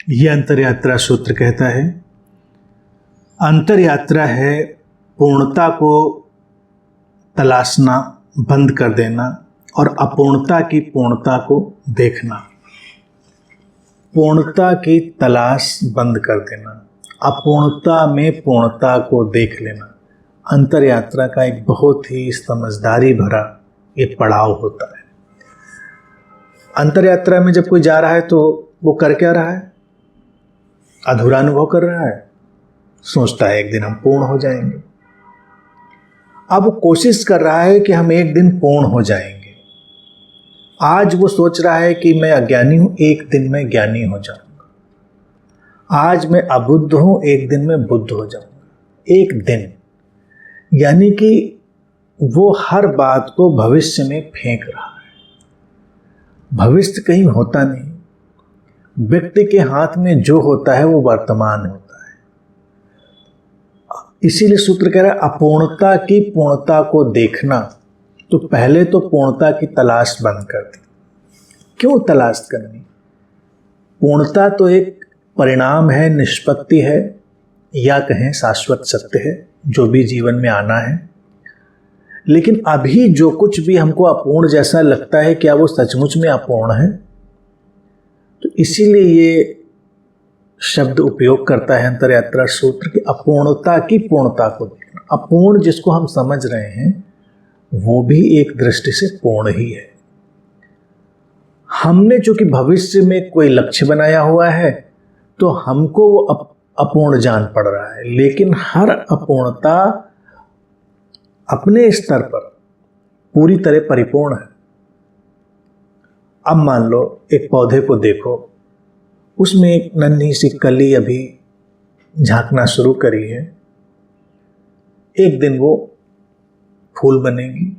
ये अंतर यात्रा सूत्र कहता है, अंतर यात्रा है पूर्णता को तलाशना बंद कर देना और अपूर्णता की पूर्णता को देखना। पूर्णता की तलाश बंद कर देना, अपूर्णता में पूर्णता को देख लेना, अंतर यात्रा का एक बहुत ही समझदारी भरा ये पड़ाव होता है। अंतर यात्रा में जब कोई जा रहा है तो वो कर क्या रहा है? अधूरा अनुभव कर रहा है, सोचता है एक दिन हम पूर्ण हो जाएंगे। अब वो कोशिश कर रहा है कि हम एक दिन पूर्ण हो जाएंगे। आज वो सोच रहा है कि मैं अज्ञानी हूं, एक दिन मैं ज्ञानी हो जाऊंगा। आज मैं अबुद्ध हूं, एक दिन मैं बुद्ध हो जाऊंगा। एक दिन, यानी कि वो हर बात को भविष्य में फेंक रहा है। भविष्य कहीं होता नहीं। व्यक्ति के हाथ में जो होता है वो वर्तमान होता है। इसीलिए सूत्र कह रहा है अपूर्णता की पूर्णता को देखना। तो पहले तो पूर्णता की तलाश बंद कर दी। क्यों तलाश करनी? पूर्णता तो एक परिणाम है, निष्पत्ति है, या कहें शाश्वत सत्य है जो भी जीवन में आना है। लेकिन अभी जो कुछ भी हमको अपूर्ण जैसा लगता है, क्या वो सचमुच में अपूर्ण है? तो इसीलिए ये शब्द उपयोग करता है अंतर यात्रा सूत्र कि अपूर्णता की पूर्णता को देखना। अपूर्ण जिसको हम समझ रहे हैं वो भी एक दृष्टि से पूर्ण ही है। हमने चूंकि भविष्य में कोई लक्ष्य बनाया हुआ है तो हमको वो अपूर्ण जान पड़ रहा है, लेकिन हर अपूर्णता अपने स्तर पर पूरी तरह परिपूर्ण है। अब मान लो एक पौधे को देखो, उसमें एक नन्ही सी कली अभी झांकना शुरू करी है। एक दिन वो फूल बनेगी,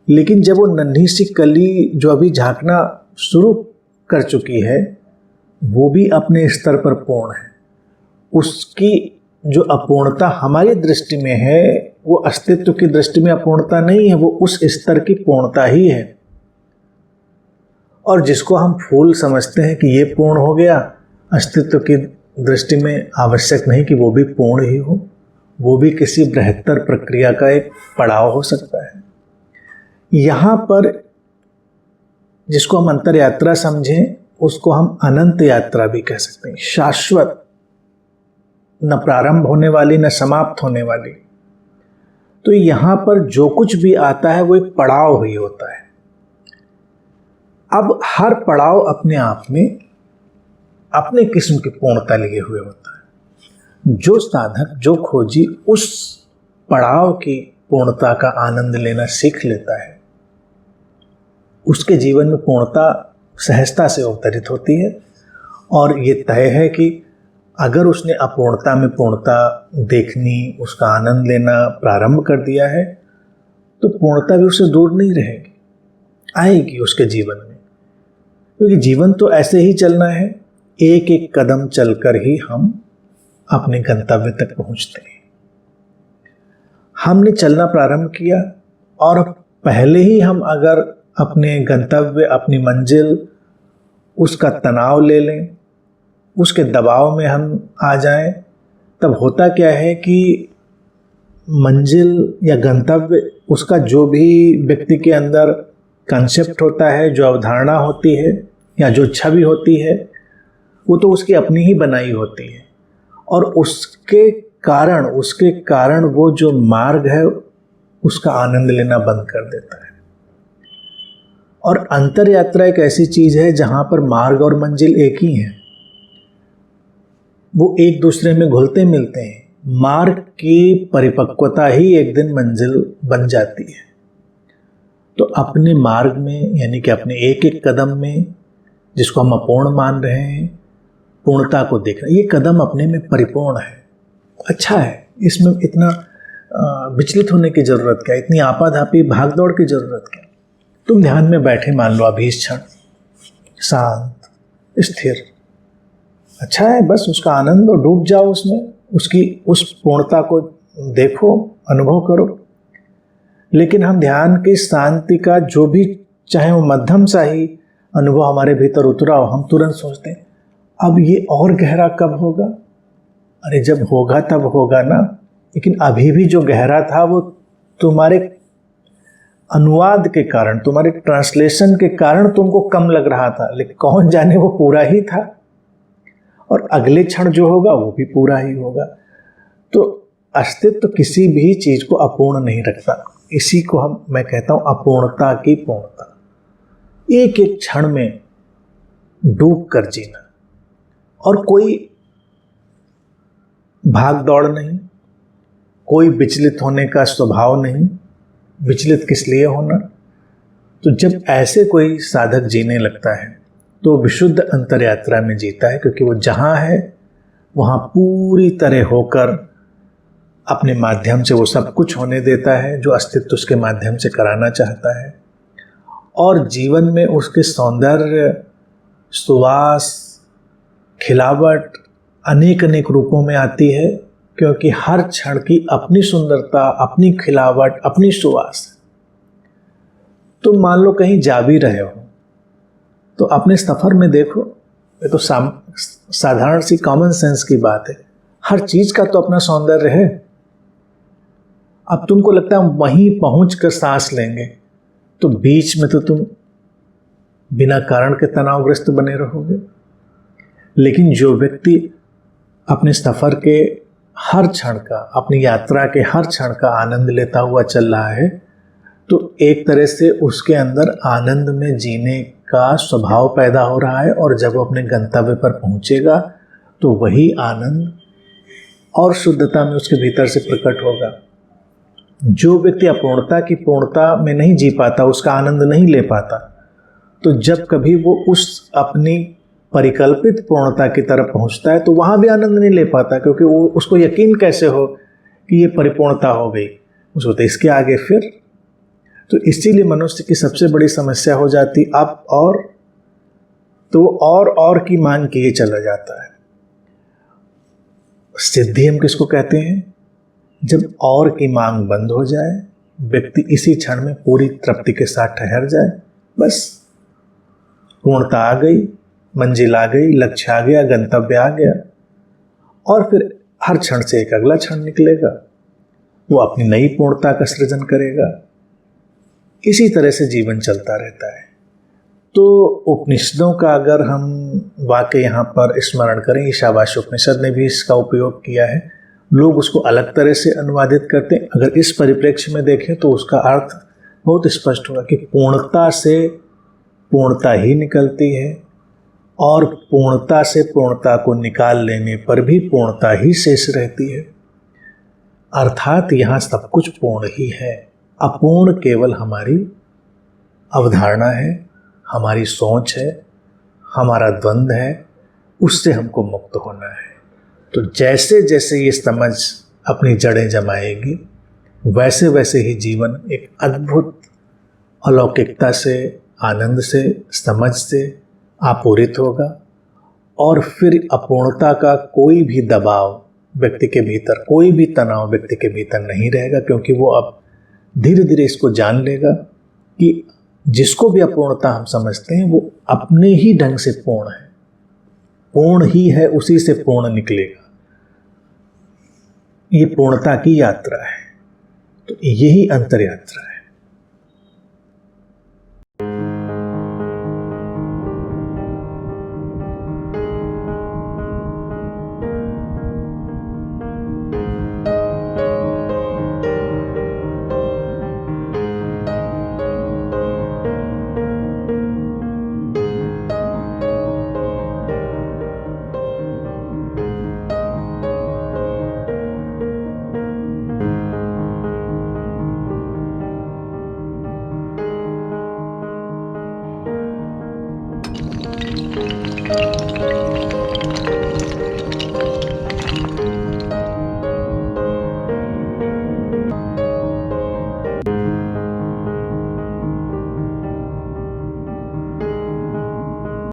लेकिन जब वो नन्ही सी कली जो अभी झांकना शुरू कर चुकी है वो भी अपने स्तर पर पूर्ण है। उसकी जो अपूर्णता हमारी दृष्टि में है वो अस्तित्व की दृष्टि में अपूर्णता नहीं है, वो उस स्तर की पूर्णता ही है। और जिसको हम फूल समझते हैं कि ये पूर्ण हो गया, अस्तित्व की दृष्टि में आवश्यक नहीं कि वो भी पूर्ण ही हो, वो भी किसी बृहत्तर प्रक्रिया का एक पड़ाव हो सकता है। यहाँ पर जिसको हम अंतर यात्रा समझें उसको हम अनंत यात्रा भी कह सकते हैं। शाश्वत, न प्रारंभ होने वाली न समाप्त होने वाली। तो यहाँ पर जो कुछ भी आता है वो एक पड़ाव ही होता है। अब हर पड़ाव अपने आप में अपने किस्म की पूर्णता लिए हुए होता है। जो साधक, जो खोजी उस पड़ाव की पूर्णता का आनंद लेना सीख लेता है, उसके जीवन में पूर्णता सहजता से अवतरित होती है। और ये तय है कि अगर उसने अपूर्णता में पूर्णता देखनी, उसका आनंद लेना प्रारंभ कर दिया है तो पूर्णता भी उससे दूर नहीं रहेगी, आएगी उसके जीवन में। क्योंकि जीवन तो ऐसे ही चलना है, एक एक कदम चलकर ही हम अपने गंतव्य तक पहुंचते हैं। हमने चलना प्रारंभ किया और पहले ही हम अगर अपने गंतव्य, अपनी मंजिल, उसका तनाव ले लें, उसके दबाव में हम आ जाएं, तब होता क्या है कि मंजिल या गंतव्य, उसका जो भी व्यक्ति के अंदर कंसेप्ट होता है, जो अवधारणा होती है या जो छवि होती है, वो तो उसकी अपनी ही बनाई होती है। और उसके कारण वो जो मार्ग है उसका आनंद लेना बंद कर देता है। और अंतर यात्रा एक ऐसी चीज है जहां पर मार्ग और मंजिल एक ही है, वो एक दूसरे में घुलते मिलते हैं। मार्ग की परिपक्वता ही एक दिन मंजिल बन जाती है। तो अपने मार्ग में, यानी कि अपने एक एक कदम में, जिसको हम अपूर्ण मान रहे हैं, पूर्णता को देखना। ये कदम अपने में परिपूर्ण है, अच्छा है, इसमें इतना विचलित होने की जरूरत क्या, इतनी आपाधापी भागदौड़ की जरूरत क्या। तुम ध्यान में बैठे, मान लो अभी इस क्षण, शांत स्थिर, अच्छा है, बस उसका आनंद और डूब जाओ उसमें, उसकी उस पूर्णता को देखो, अनुभव करो। लेकिन हम ध्यान की शांति का जो भी, चाहे वो मध्यम सा ही अनुभव हमारे भीतर उतरा हो, हम तुरंत सोचते हैं अब ये और गहरा कब होगा? अरे जब होगा तब होगा ना, लेकिन अभी भी जो गहरा था वो तुम्हारे अनुवाद के कारण, तुम्हारे ट्रांसलेशन के कारण तुमको कम लग रहा था, लेकिन कौन जाने वो पूरा ही था, और अगले क्षण जो होगा वो भी पूरा ही होगा। तो अस्तित्व किसी भी चीज को अपूर्ण नहीं रखता। इसी को मैं कहता हूं अपूर्णता की पूर्णता। एक एक क्षण में डूब कर जीना, और कोई भाग दौड़ नहीं, कोई विचलित होने का स्वभाव नहीं। विचलित किस लिए होना? तो जब ऐसे कोई साधक जीने लगता है तो विशुद्ध अंतर यात्रा में जीता है, क्योंकि वो जहां है वहां पूरी तरह होकर अपने माध्यम से वो सब कुछ होने देता है जो अस्तित्व उसके माध्यम से कराना चाहता है। और जीवन में उसके सौंदर्य, सुवास, खिलावट अनेक अनेक रूपों में आती है, क्योंकि हर क्षण की अपनी सुंदरता, अपनी खिलावट, अपनी सुवास। तुम मान लो कहीं जा भी रहे हो तो अपने सफर में देखो, ये तो साधारण सी कॉमन सेंस की बात है, हर चीज का तो अपना सौंदर्य है। अब तुमको लगता है वहीं पहुंच कर सांस लेंगे, तो बीच में तो तुम बिना कारण के तनावग्रस्त बने रहोगे। लेकिन जो व्यक्ति अपने सफर के हर क्षण का, अपनी यात्रा के हर क्षण का आनंद लेता हुआ चल रहा है, तो एक तरह से उसके अंदर आनंद में जीने का स्वभाव पैदा हो रहा है, और जब वो अपने गंतव्य पर पहुंचेगा तो वही आनंद और शुद्धता में उसके भीतर से प्रकट होगा। जो व्यक्ति अपूर्णता की पूर्णता में नहीं जी पाता, उसका आनंद नहीं ले पाता, तो जब कभी वो उस अपनी परिकल्पित पूर्णता की तरफ पहुंचता है तो वहां भी आनंद नहीं ले पाता, क्योंकि वो उसको यकीन कैसे हो कि ये परिपूर्णता हो गई, उसको तो इसके आगे फिर। तो इसीलिए मनुष्य की सबसे बड़ी समस्या हो जाती अब और, तो और की मांग किए चला जाता है। सिद्धि हम किसको कहते हैं? जब और की मांग बंद हो जाए, व्यक्ति इसी क्षण में पूरी तृप्ति के साथ ठहर जाए, बस पूर्णता आ गई, मंजिल आ गई, लक्ष्य आ गया, गंतव्य आ गया, और फिर हर क्षण से एक अगला क्षण निकलेगा, वो अपनी नई पूर्णता का सृजन करेगा। इसी तरह से जीवन चलता रहता है। तो उपनिषदों का अगर हम वाक्य यहाँ पर स्मरण करें, ईशावास्य उपनिषद ने भी इसका उपयोग किया है। लोग उसको अलग तरह से अनुवादित करते हैं। अगर इस परिप्रेक्ष्य में देखें तो उसका अर्थ बहुत स्पष्ट होगा कि पूर्णता से पूर्णता ही निकलती है, और पूर्णता से पूर्णता को निकाल लेने पर भी पूर्णता ही शेष रहती है। अर्थात यहाँ सब कुछ पूर्ण ही है, अपूर्ण केवल हमारी अवधारणा है, हमारी सोच है, हमारा द्वंद्व है, उससे हमको मुक्त होना है। तो जैसे जैसे ये समझ अपनी जड़ें जमाएगी, वैसे वैसे ही जीवन एक अद्भुत अलौकिकता से, आनंद से, समझ से आपूरित होगा, और फिर अपूर्णता का कोई भी दबाव व्यक्ति के भीतर, कोई भी तनाव व्यक्ति के भीतर नहीं रहेगा, क्योंकि वो अब धीरे धीरे इसको जान लेगा कि जिसको भी अपूर्णता हम समझते हैं वो अपने ही ढंग से पूर्ण है, पूर्ण ही है, उसी से पूर्ण निकलेगा। ये पूर्णता की यात्रा है। तो यही अंतर यात्रा है।